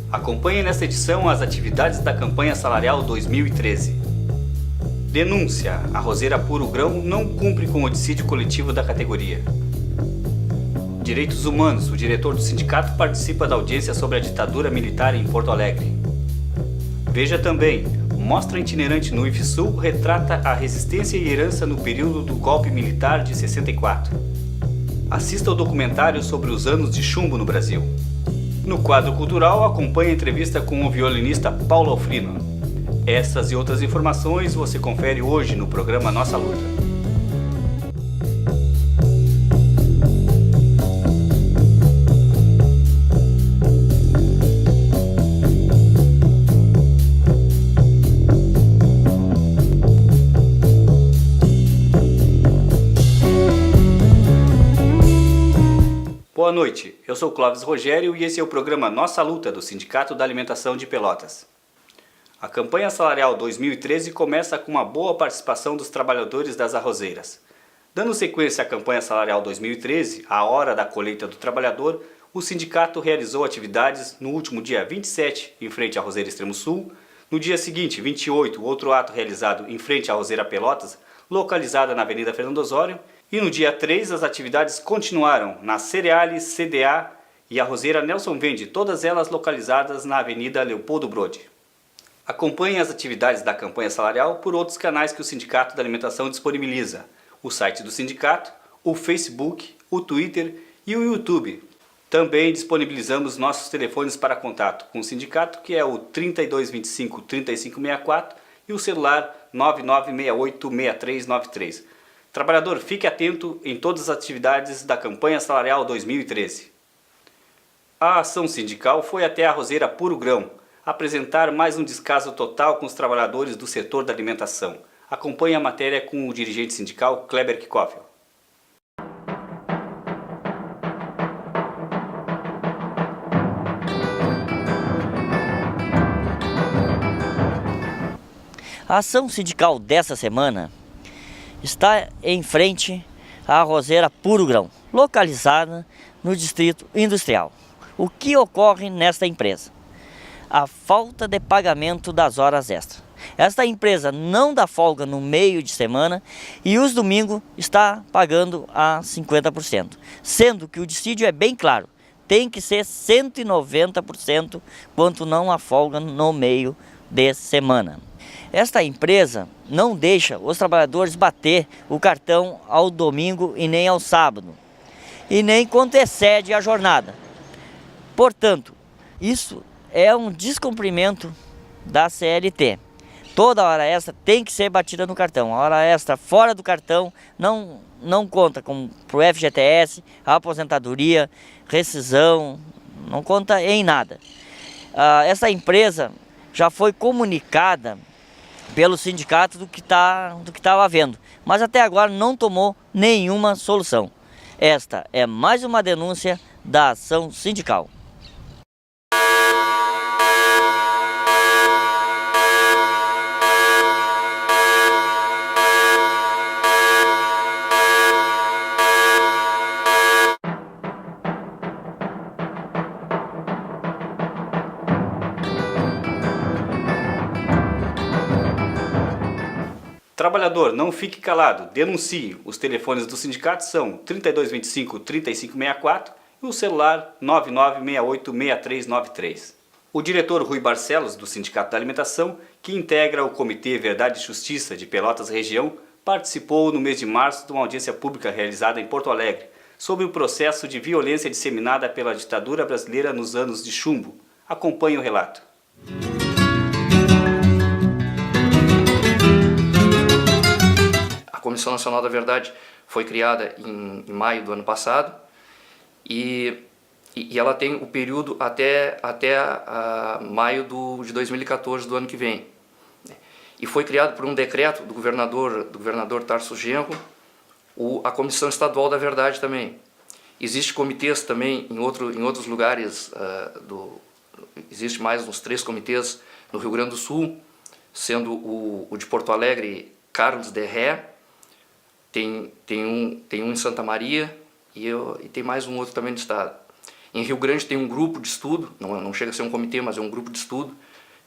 Acompanhe nesta edição as atividades da campanha salarial 2013. Denúncia: a Roseira Puro Grão não cumpre com o dissídio coletivo da categoria. Direitos Humanos: o diretor do sindicato participa da audiência sobre a ditadura militar em Porto Alegre. Veja também: mostra itinerante no IFSul retrata a resistência e herança no período do golpe militar de 64. Assista ao documentário sobre os anos de chumbo no Brasil. No quadro cultural, acompanhe a entrevista com o violinista Paulo Alfrino. Essas e outras informações você confere hoje no programa Nossa Luta. Boa noite, eu sou Clóvis Rogério e esse é o programa Nossa Luta do Sindicato da Alimentação de Pelotas. A campanha salarial 2013 começa com uma boa participação dos trabalhadores das arrozeiras. Dando sequência à campanha salarial 2013, a hora da colheita do trabalhador, o sindicato realizou atividades no último dia 27 em frente à Arrozeira Extremo Sul, no dia seguinte, 28, outro ato realizado em frente à Arrozeira Pelotas, localizada na Avenida Fernando Osório, e no dia 3 as atividades continuaram na Cereales, CDA e Arrozeira Nelson Vende, todas elas localizadas na Avenida Leopoldo Brode. Acompanhe as atividades da campanha salarial por outros canais que o Sindicato da Alimentação disponibiliza: o site do sindicato, o Facebook, o Twitter e o YouTube. Também disponibilizamos nossos telefones para contato com o sindicato, que é o 3225-3564 e o celular 9968-6393. Trabalhador, fique atento em todas as atividades da campanha salarial 2013. A ação sindical foi até a Roseira Puro Grão apresentar mais um descaso total com os trabalhadores do setor da alimentação. Acompanhe a matéria com o dirigente sindical Kleber Kikoffel. A ação sindical dessa semana está em frente à Arrozeira Puro Grão, localizada no Distrito Industrial. O que ocorre nesta empresa? A falta de pagamento das horas extras. Esta empresa não dá folga no meio de semana e os domingos está pagando a 50%, sendo que o dissídio é bem claro, tem que ser 190% quando não há folga no meio de semana. Esta empresa não deixa os trabalhadores bater o cartão ao domingo e nem ao sábado, e nem quando excede a jornada. Portanto, isso é um descumprimento da CLT. Toda hora extra tem que ser batida no cartão. A hora extra fora do cartão não conta para o FGTS, a aposentadoria, rescisão, não conta em nada. Essa empresa já foi comunicada pelo sindicato do que estava havendo, mas até agora não tomou nenhuma solução. Esta é mais uma denúncia da ação sindical. Trabalhador, não fique calado, denuncie. Os telefones do sindicato são 3225-3564 e o celular 9968-6393. O diretor Rui Barcelos, do Sindicato da Alimentação, que integra o Comitê Verdade e Justiça de Pelotas Região, participou no mês de março de uma audiência pública realizada em Porto Alegre sobre o processo de violência disseminada pela ditadura brasileira nos anos de chumbo. Acompanhe o relato. A Comissão Nacional da Verdade foi criada em maio do ano passado e ela tem o período até maio de 2014 do ano que vem. E foi criado por um decreto do governador Tarso Genro a Comissão Estadual da Verdade também. Existem comitês também em outros lugares, existe mais uns 3 comitês no Rio Grande do Sul, sendo o de Porto Alegre, Carlos de Ré, tem um em Santa Maria e tem mais um outro também no estado. Em Rio Grande tem um grupo de estudo, não chega a ser um comitê, mas é um grupo de estudo,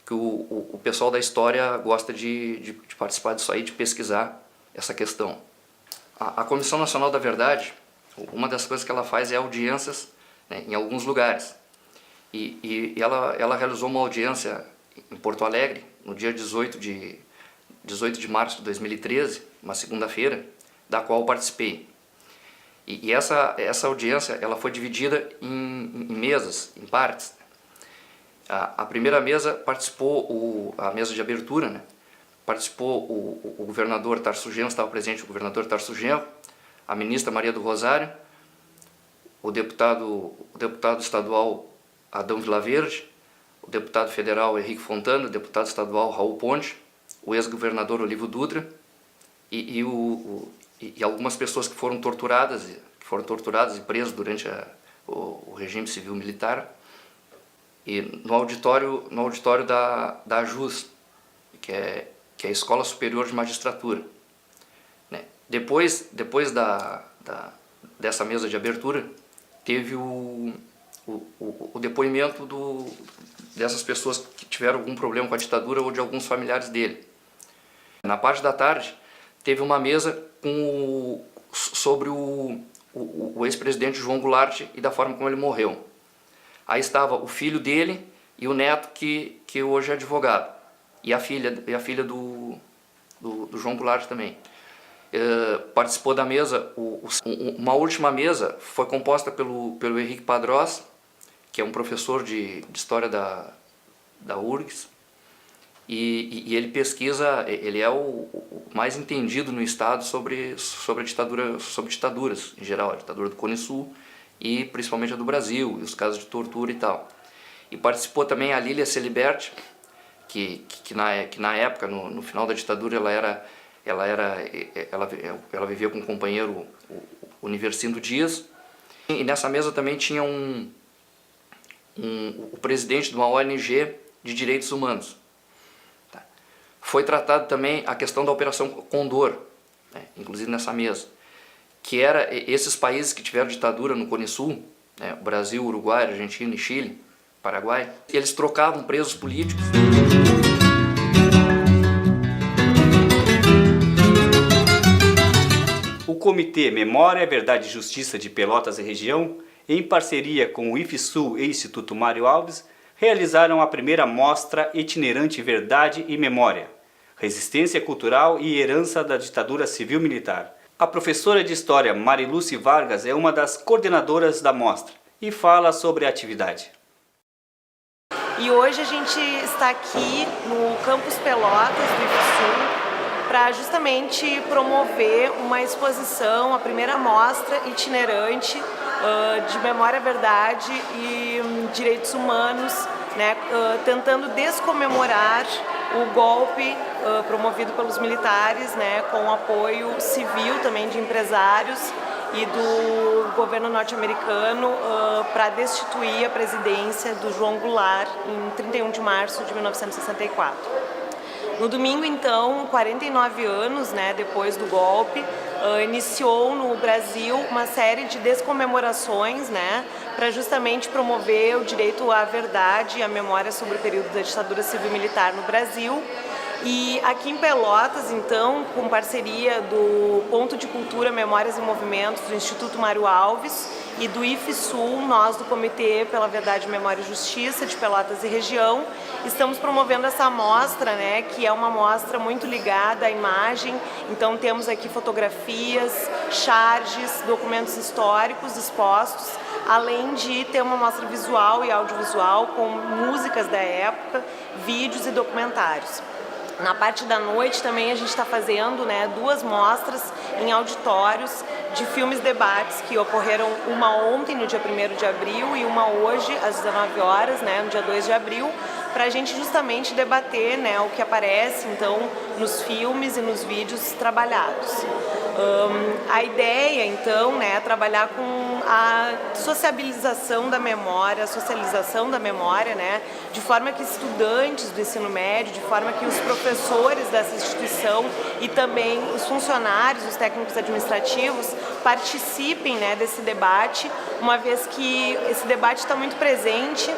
que o pessoal da história gosta de participar disso aí, de pesquisar essa questão. A Comissão Nacional da Verdade, uma das coisas que ela faz é audiências, né, em alguns lugares. E ela realizou uma audiência em Porto Alegre, no dia 18 de março de 2013, uma segunda-feira, da qual eu participei. E essa audiência ela foi dividida em mesas, em partes. A primeira mesa participou, a mesa de abertura, né? Participou o governador Tarso Genro, estava presente o governador Tarso Genro, a ministra Maria do Rosário, o deputado estadual Adão Vilaverde, o deputado federal Henrique Fontana, o deputado estadual Raul Ponte, o ex-governador Olívio Dutra e algumas pessoas que foram torturadas e presas durante o regime civil-militar. E no auditório da AJUS, que é a Escola Superior de Magistratura, né? Depois dessa mesa de abertura, teve o depoimento dessas pessoas que tiveram algum problema com a ditadura ou de alguns familiares dele. Na parte da tarde, teve uma mesa sobre o ex-presidente João Goulart e da forma como ele morreu. Aí estava o filho dele e o neto, que hoje é advogado, e a filha do João Goulart também. Participou da mesa, uma última mesa foi composta pelo Henrique Padrós, que é um professor de História da URGS, e ele pesquisa, ele é o mais entendido no Estado sobre ditaduras em geral, a ditadura do Cone Sul e principalmente a do Brasil, e os casos de tortura e tal. E participou também a Lília Celiberti, que na época, no final da ditadura, ela vivia com um companheiro, o Universindo Dias. E nessa mesa também tinha o presidente de uma ONG de direitos humanos. Tá. Foi tratado também a questão da Operação Condor, né, inclusive nessa mesa, que era esses países que tiveram ditadura no Cone Sul, né, Brasil, Uruguai, Argentina e Chile, Paraguai, eles trocavam presos políticos. O Comitê Memória, Verdade e Justiça de Pelotas e Região, em parceria com o IFSU e Instituto Mário Alves, realizaram a primeira mostra itinerante Verdade e Memória, Resistência Cultural e Herança da Ditadura Civil-Militar. A professora de História Mariluce Vargas é uma das coordenadoras da mostra e fala sobre a atividade. E hoje a gente está aqui no Campus Pelotas do IFSU para justamente promover uma exposição, a primeira mostra itinerante de Memória, Verdade e Direitos Humanos, né, tentando descomemorar o golpe promovido pelos militares, né, com o apoio civil também de empresários e do governo norte-americano para destituir a presidência do João Goulart em 31 de março de 1964. No domingo, então, 49 anos, né, depois do golpe, iniciou no Brasil uma série de descomemorações, né, para justamente promover o direito à verdade e à memória sobre o período da ditadura civil-militar no Brasil. E aqui em Pelotas, então, com parceria do Ponto de Cultura, Memórias e Movimentos do Instituto Mário Alves e do IFSU, nós do Comitê pela Verdade, Memória e Justiça de Pelotas e Região, estamos promovendo essa mostra, né, que é uma mostra muito ligada à imagem. Então temos aqui fotografias, charges, documentos históricos expostos, além de ter uma mostra visual e audiovisual com músicas da época, vídeos e documentários. Na parte da noite também a gente está fazendo, né, 2 mostras em auditórios de filmes debates que ocorreram, uma ontem no dia 1º de abril e uma hoje às 19 horas, né, no dia 2 de abril, para a gente justamente debater, né, o que aparece então nos filmes e nos vídeos trabalhados. A ideia então, né, é trabalhar com a sociabilização da memória, a socialização da memória, né, de forma que estudantes do ensino médio, de forma que os professores dessa instituição e também os funcionários, os técnicos administrativos participem, né, desse debate uma vez que esse debate está muito presente.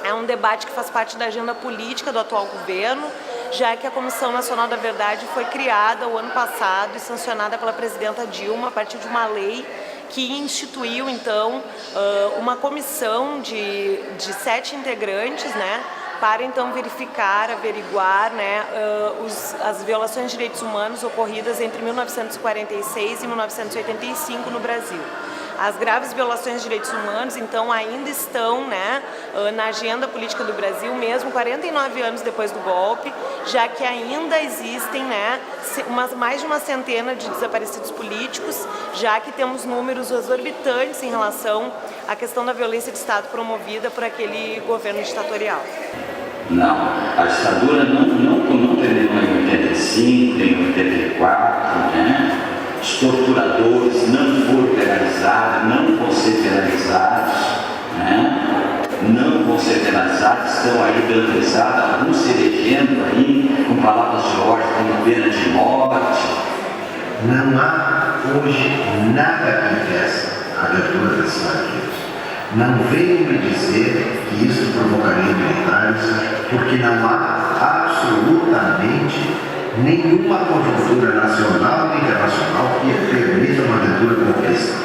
É um debate que faz parte da agenda política do atual governo, já que a Comissão Nacional da Verdade foi criada o ano passado e sancionada pela presidenta Dilma a partir de uma lei que instituiu, então, uma comissão de 7 integrantes, né, para então verificar, averiguar, né, as violações de direitos humanos ocorridas entre 1946 e 1985 no Brasil. As graves violações de direitos humanos, então, ainda estão, né, na agenda política do Brasil, mesmo 49 anos depois do golpe, já que ainda existem, né, mais de uma centena de desaparecidos políticos, já que temos números exorbitantes em relação à questão da violência de Estado promovida por aquele governo ditatorial. Não, a ditadura não terminou em 85, em 84, né? Os torturadores não foram penalizados, não vão ser penalizados, né? Não vão ser penalizados, estão aí dando risada, alguns se elegendo aí com palavras de ordem como pena de morte. Não há hoje nada que impeça a abertura desses arquivos. Não venham me dizer que isso provocaria militares, porque não há absolutamente nenhuma conjuntura nacional e internacional que permita uma abertura como essa.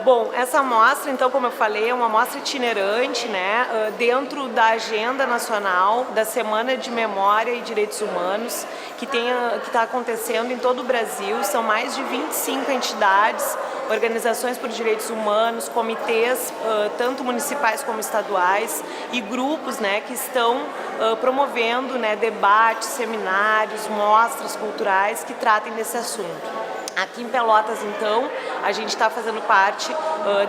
Bom, essa amostra, então, como eu falei, é uma amostra itinerante, né, dentro da agenda nacional da Semana de Memória e Direitos Humanos, que está acontecendo em todo o Brasil. São mais de 25 entidades, organizações por direitos humanos, comitês, tanto municipais como estaduais, e grupos, né, que estão promovendo, né, debates, seminários, mostras culturais que tratem desse assunto. Aqui em Pelotas, então, a gente está fazendo parte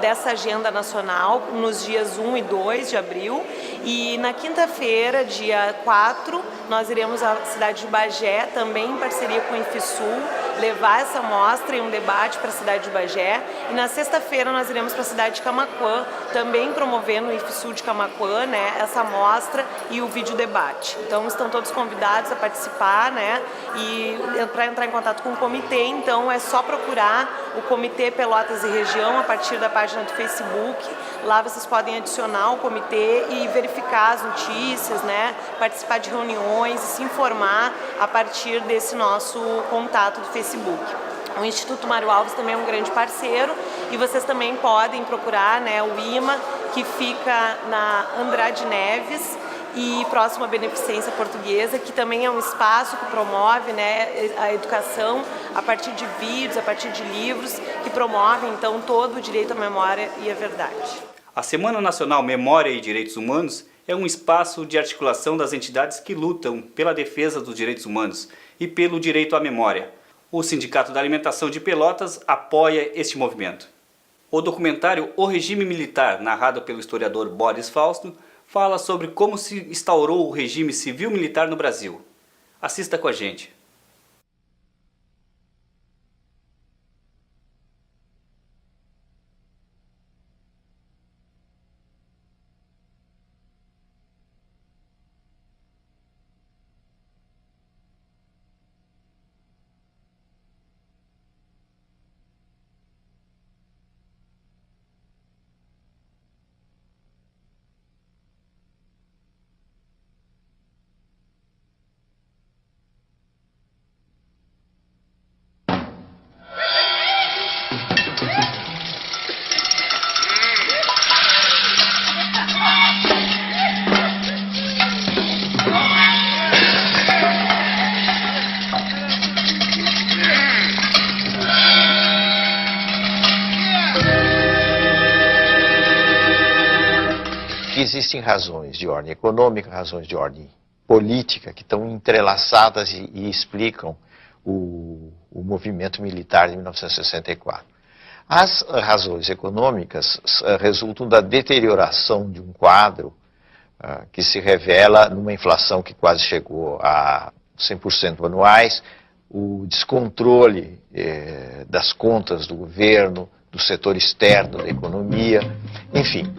dessa agenda nacional nos dias 1 e 2 de abril, e na quinta-feira, dia 4, nós iremos à cidade de Bagé, também em parceria com o IFSUL, levar essa mostra e um debate para a cidade de Bagé, e na sexta-feira nós iremos para a cidade de Camaquã, também promovendo o IFSUL de Camaquã, né, essa mostra e o vídeo debate. Então estão todos convidados a participar, né, e para entrar em contato com o comitê, então é só procurar o Comitê Pelotas e Região a partir da página do Facebook. Lá vocês podem adicionar o comitê e verificar as notícias, né, participar de reuniões e se informar a partir desse nosso contato do Facebook. O Instituto Mário Alves também é um grande parceiro, e vocês também podem procurar, né, o IMA, que fica na Andrade Neves e próximo à Beneficência Portuguesa, que também é um espaço que promove, né, a educação a partir de vídeos, a partir de livros, que promovem então todo o direito à memória e à verdade. A Semana Nacional Memória e Direitos Humanos é um espaço de articulação das entidades que lutam pela defesa dos direitos humanos e pelo direito à memória. O Sindicato da Alimentação de Pelotas apoia este movimento. O documentário O Regime Militar, narrado pelo historiador Boris Fausto, fala sobre como se instaurou o regime civil-militar no Brasil. Assista com a gente. Existem razões de ordem econômica, razões de ordem política que estão entrelaçadas e explicam o movimento militar de 1964. As razões econômicas resultam da deterioração de um quadro que se revela numa inflação que quase chegou a 100% anuais, o descontrole das contas do governo, do setor externo da economia, enfim,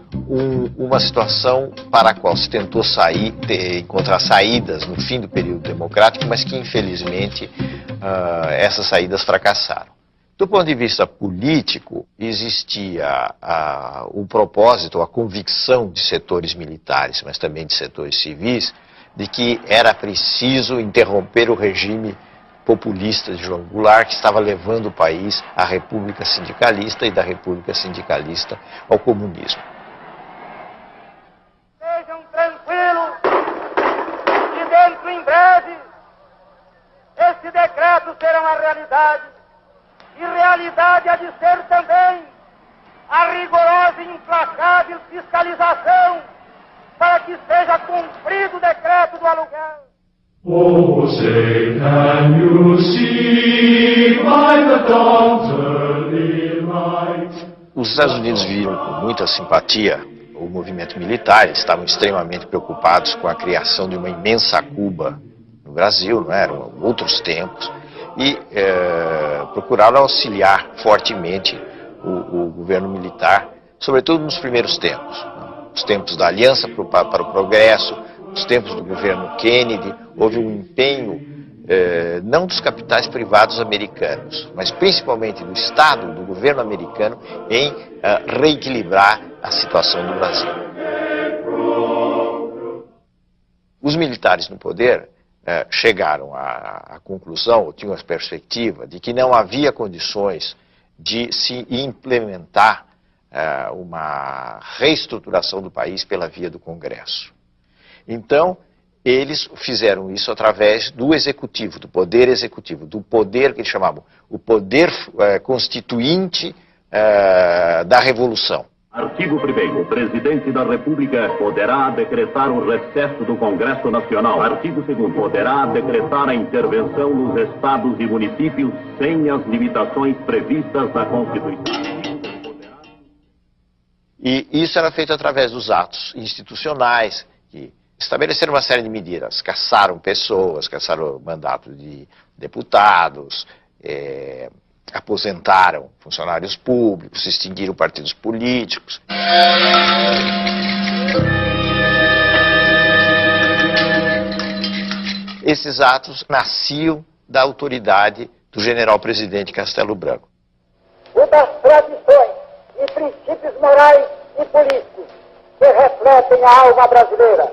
uma situação para a qual se tentou encontrar saídas no fim do período democrático, mas que infelizmente essas saídas fracassaram. Do ponto de vista político, existia o propósito, a convicção de setores militares, mas também de setores civis, de que era preciso interromper o regime populista de João Goulart, que estava levando o país à República Sindicalista e da República Sindicalista ao comunismo. Sejam tranquilos, e dentro em breve, esse decreto será uma realidade. E realidade há de ser também a rigorosa e implacável fiscalização para que seja cumprido o decreto do aluguel. Oh, say, can you see by the dawn's early light? Os Estados Unidos viram com muita simpatia o movimento militar, eles estavam extremamente preocupados com a criação de uma imensa Cuba no Brasil, não eram outros tempos, e procuraram auxiliar fortemente o governo militar, sobretudo nos primeiros tempos, os tempos da Aliança para o Progresso, os tempos do governo Kennedy. Houve um empenho não dos capitais privados americanos, mas principalmente do Estado, do governo americano, em reequilibrar a situação do Brasil. Os militares no poder chegaram à conclusão, ou tinham a perspectiva, de que não havia condições de se implementar uma reestruturação do país pela via do Congresso. Então, eles fizeram isso através do executivo, do poder executivo, do poder que eles chamavam o poder constituinte da Revolução. Artigo 1º. O Presidente da República poderá decretar o recesso do Congresso Nacional. Artigo 2º. Poderá decretar a intervenção nos estados e municípios sem as limitações previstas na Constituição. E isso era feito através dos atos institucionais, que estabeleceram uma série de medidas. Cassaram pessoas, cassaram o mandato de deputados, aposentaram funcionários públicos, extinguiram partidos políticos. Esses atos nasciam da autoridade do general-presidente Castelo Branco. O das tradições e princípios morais e políticos que refletem a alma brasileira.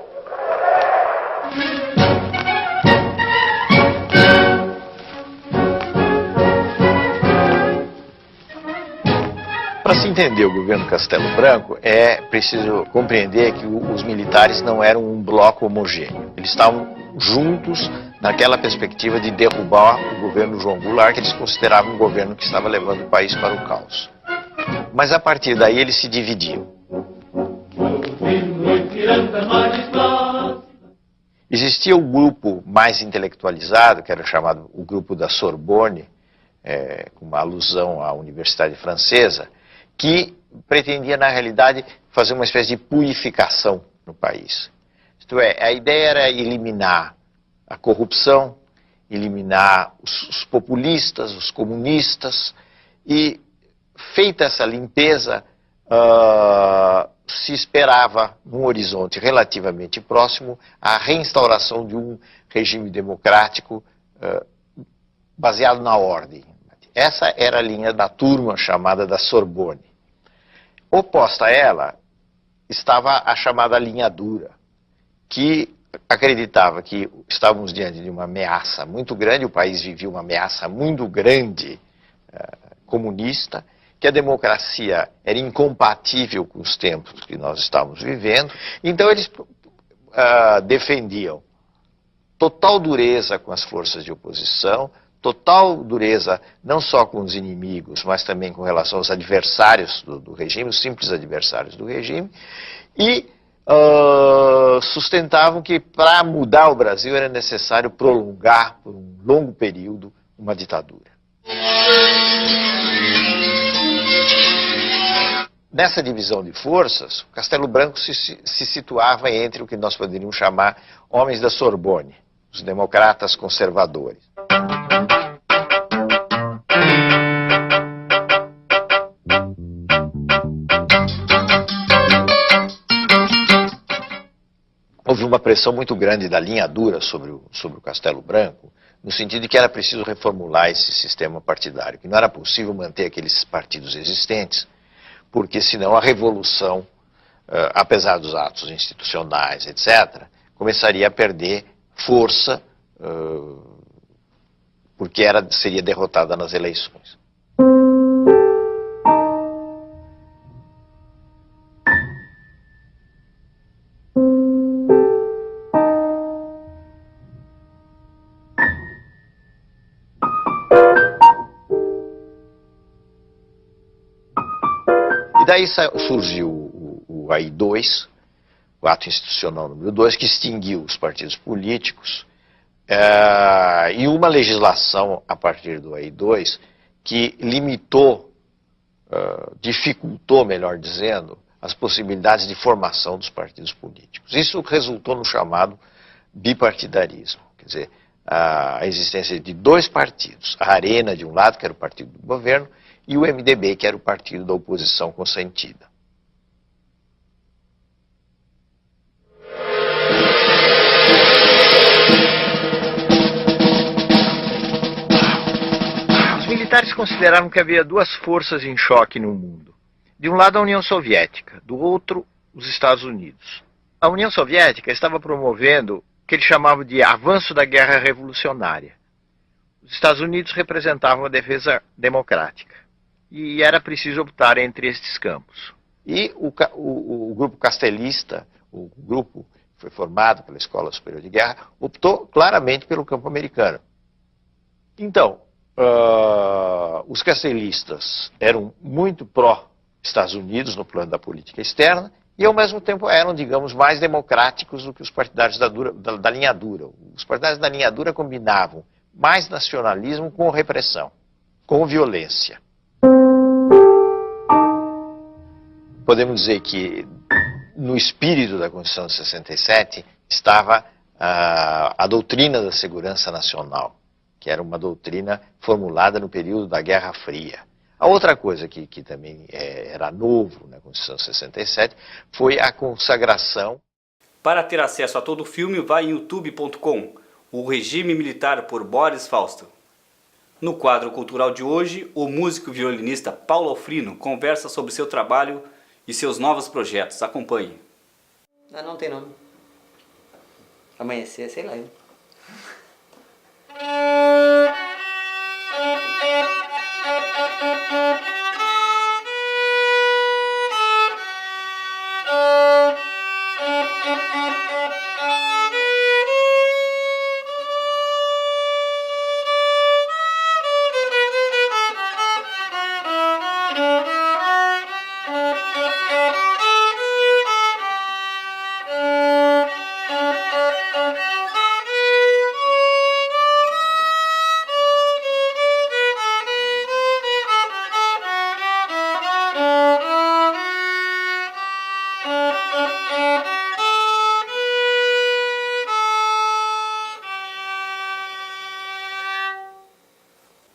Para se entender o governo Castelo Branco, é preciso compreender que os militares não eram um bloco homogêneo. Eles estavam juntos naquela perspectiva de derrubar o governo João Goulart, que eles consideravam um governo que estava levando o país para o caos. Mas a partir daí eles se dividiam. Existia o grupo mais intelectualizado, que era chamado o grupo da Sorbonne, com uma alusão à Universidade Francesa, que pretendia, na realidade, fazer uma espécie de purificação no país. Isto é, a ideia era eliminar a corrupção, eliminar os populistas, os comunistas, e, feita essa limpeza, se esperava, num horizonte relativamente próximo, a reinstauração de um regime democrático baseado na ordem. Essa era a linha da turma chamada da Sorbonne. Oposta a ela estava a chamada linha dura, que acreditava que estávamos diante de uma ameaça muito grande, o país vivia uma ameaça muito grande comunista, que a democracia era incompatível com os tempos que nós estávamos vivendo. Então eles defendiam total dureza com as forças de oposição, total dureza não só com os inimigos, mas também com relação aos adversários do regime, os simples adversários do regime, e sustentavam que para mudar o Brasil era necessário prolongar por um longo período uma ditadura. Nessa divisão de forças, o Castelo Branco se situava entre o que nós poderíamos chamar homens da Sorbonne, os democratas conservadores. Houve uma pressão muito grande da linha dura sobre o Castelo Branco, no sentido de que era preciso reformular esse sistema partidário, que não era possível manter aqueles partidos existentes, porque senão a revolução, apesar dos atos institucionais, etc., começaria a perder força, porque seria derrotada nas eleições. E daí surgiu o AI-2, o Ato Institucional número 2, que extinguiu os partidos políticos, e uma legislação a partir do AI-2 que limitou, dificultou, melhor dizendo, as possibilidades de formação dos partidos políticos. Isso resultou no chamado bipartidarismo, quer dizer, a existência de dois partidos, a Arena de um lado, que era o partido do governo, e o MDB, que era o partido da oposição consentida. Os militares consideraram que havia duas forças em choque no mundo. De um lado a União Soviética, do outro os Estados Unidos. A União Soviética estava promovendo o que eles chamavam de avanço da guerra revolucionária. Os Estados Unidos representavam a defesa democrática. E era preciso optar entre estes campos. E o grupo castelista, o grupo que foi formado pela Escola Superior de Guerra, optou claramente pelo campo americano. Então, os castelistas eram muito pró-Estados Unidos no plano da política externa e, ao mesmo tempo, eram, digamos, mais democráticos do que os partidários da linha dura. Os partidários da linha dura combinavam mais nacionalismo com repressão, com violência. Podemos dizer que no espírito da Constituição de 67 estava a doutrina da segurança nacional, que era uma doutrina formulada no período da Guerra Fria. A outra coisa que também era novo na Constituição de 67 foi a consagração. Para ter acesso a todo o filme, vá em youtube.com, O Regime Militar por Boris Fausto. No quadro cultural de hoje, o músico e violinista Paulo Alfrino conversa sobre seu trabalho e seus novos projetos. Acompanhe. Não tem nome. Amanhecer, sei lá.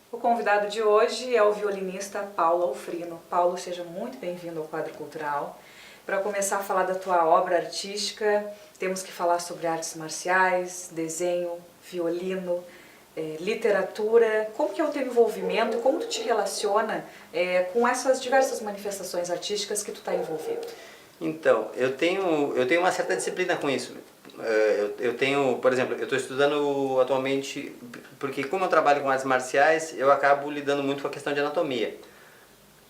O convidado de hoje é o violinista Paulo Alfrino. Paulo, seja muito bem-vindo ao quadro cultural. Para começar a falar da tua obra artística, temos que falar sobre artes marciais, desenho, violino, literatura. Como que é o teu envolvimento, como tu te relaciona com essas diversas manifestações artísticas que tu está envolvido? Então, eu tenho uma certa disciplina com isso. Eu tenho, por exemplo, eu estou estudando atualmente, porque como eu trabalho com artes marciais, eu acabo lidando muito com a questão de anatomia.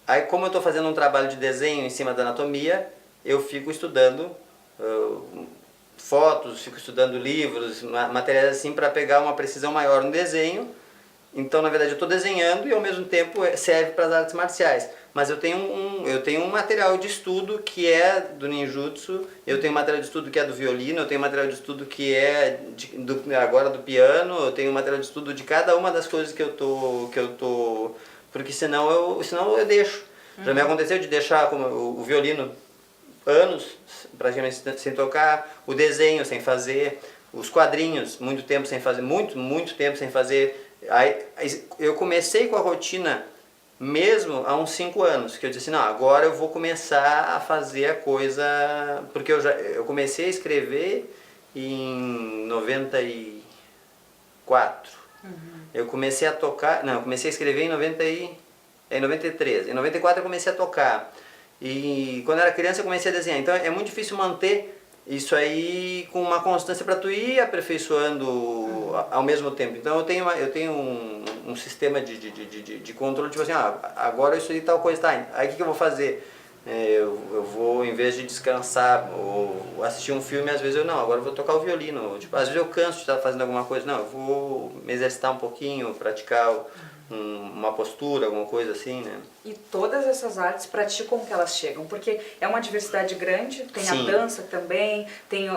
Aí, como eu estou fazendo um trabalho de desenho em cima da anatomia, eu fico estudando fotos, fico estudando livros, materiais assim, para pegar uma precisão maior no desenho. Então, na verdade, eu estou desenhando e, ao mesmo tempo, serve para as artes marciais. Mas eu tenho um material de estudo que é do ninjutsu, eu tenho um material de estudo que é do violino, eu tenho um material de estudo que é agora do piano, eu tenho um material de estudo de cada uma das coisas que eu tô porque senão eu deixo. Já me aconteceu de deixar como o violino anos praticamente sem tocar, o desenho sem fazer, os quadrinhos muito tempo sem fazer, muito tempo sem fazer. Aí eu comecei com a rotina mesmo há uns 5 anos, que eu disse assim, não, agora eu vou começar a fazer a coisa, porque eu comecei a escrever em 94, Eu comecei a tocar, não, eu comecei a escrever em 93. Em 94 eu comecei a tocar. E quando eu era criança eu comecei a desenhar. Então é muito difícil manter isso aí com uma constância para tu ir aperfeiçoando ao mesmo tempo. Então eu tenho um sistema de controle, tipo assim, agora isso aí tal coisa, tá, aí o que eu vou fazer? Eu vou, em vez de descansar ou assistir um filme, às vezes agora eu vou tocar o violino. Tipo, às vezes eu canso de estar fazendo alguma coisa, não, eu vou me exercitar um pouquinho, praticar uma postura, alguma coisa assim, né? E todas essas artes, pra ti, como que elas chegam? Porque é uma diversidade grande, tem Sim. a dança também, tem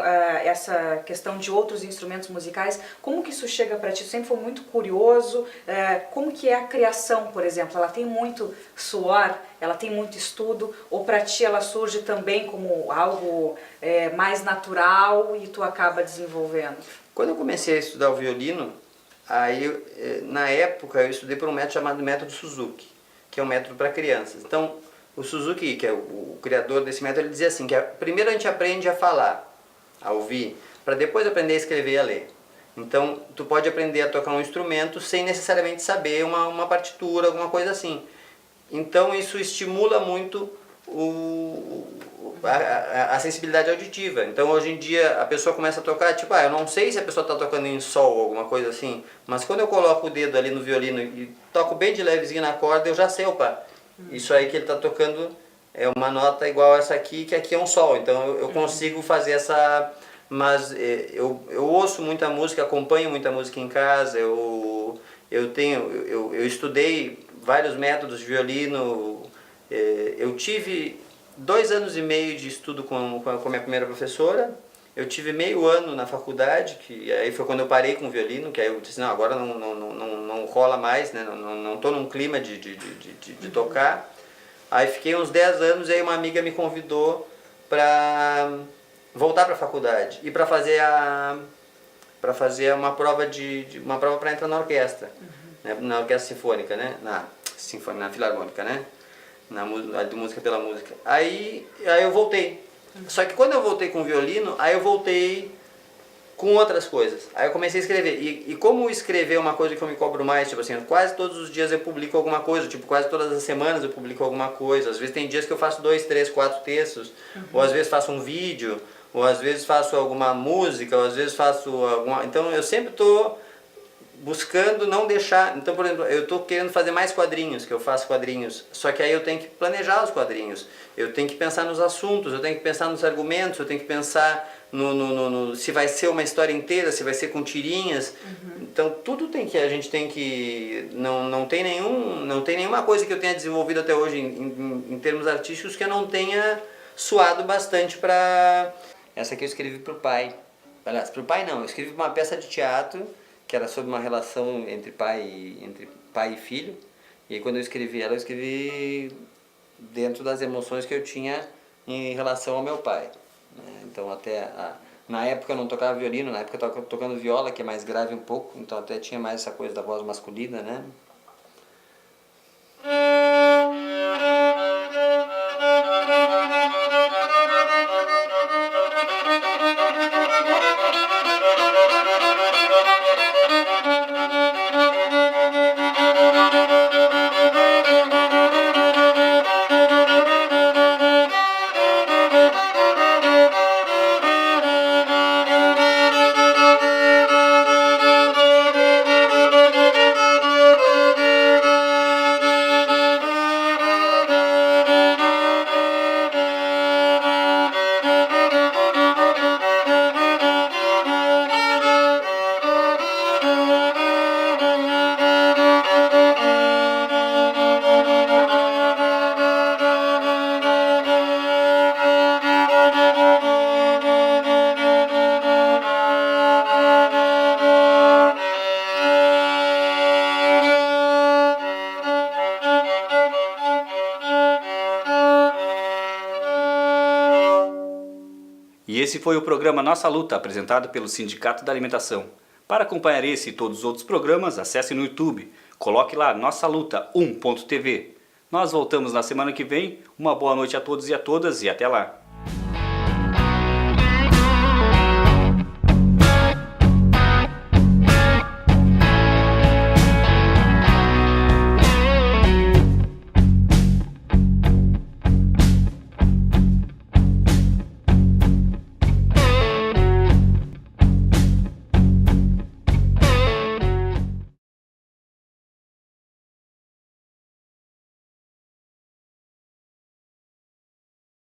essa questão de outros instrumentos musicais. Como que isso chega pra ti? Tu sempre foi muito curioso. Como que é a criação, por exemplo? Ela tem muito suor, ela tem muito estudo, ou pra ti ela surge também como algo mais natural e tu acaba desenvolvendo? Quando eu comecei a estudar o violino, na época eu estudei por um método chamado método Suzuki, que é um método para crianças. Então, o Suzuki, que é o criador desse método, ele dizia assim, que primeiro a gente aprende a falar, a ouvir, para depois aprender a escrever e a ler. Então, tu pode aprender a tocar um instrumento sem necessariamente saber uma partitura, alguma coisa assim. Então, isso estimula muito a sensibilidade auditiva. Então hoje em dia a pessoa começa a tocar, tipo, eu não sei se a pessoa está tocando em sol ou alguma coisa assim, mas quando eu coloco o dedo ali no violino e toco bem de levezinho na corda, eu já sei, isso aí que ele está tocando é uma nota igual a essa aqui, que aqui é um sol. Então eu consigo fazer essa... Mas eu ouço muita música, acompanho muita música em casa, eu estudei vários métodos de violino. Eu tive 2 anos e meio de estudo com a minha primeira professora. Eu tive meio ano na faculdade, que aí foi quando eu parei com o violino, que aí eu disse, não, agora não rola mais, né? Não estou num clima de tocar. Aí fiquei uns 10 anos e aí uma amiga me convidou para voltar para a faculdade e para fazer uma prova para entrar na orquestra, né? Na orquestra sinfônica, né? Na filarmônica, né? De música pela música. Aí eu voltei. Só que quando eu voltei com o violino, aí eu voltei com outras coisas. Aí eu comecei a escrever. E como escrever é uma coisa que eu me cobro mais, tipo assim, quase todos os dias eu publico alguma coisa, tipo, quase todas as semanas eu publico alguma coisa. Às vezes tem dias que eu faço 2, 3, 4 textos, ou às vezes faço um vídeo, ou às vezes faço alguma música, ou às vezes faço alguma... Então eu sempre estou buscando não deixar... Então, por exemplo, eu estou querendo fazer mais quadrinhos, que eu faço quadrinhos, só que aí eu tenho que planejar os quadrinhos, eu tenho que pensar nos assuntos, eu tenho que pensar nos argumentos, eu tenho que pensar se vai ser uma história inteira, se vai ser com tirinhas. Então tudo a gente tem que... Não tem nenhuma coisa que eu tenha desenvolvido até hoje em termos artísticos que eu não tenha suado bastante para... Essa aqui eu escrevi para o pai. Aliás, para o pai não, eu escrevi uma peça de teatro que era sobre uma relação entre pai e filho. E aí quando eu escrevi ela, eu escrevi dentro das emoções que eu tinha em relação ao meu pai. Então na época eu não tocava violino, na época eu estava tocando viola, que é mais grave um pouco, então até tinha mais essa coisa da voz masculina, né? E esse foi o programa Nossa Luta, apresentado pelo Sindicato da Alimentação. Para acompanhar esse e todos os outros programas, acesse no YouTube. Coloque lá Nossa Luta 1.tv. Nós voltamos na semana que vem. Uma boa noite a todos e a todas e até lá.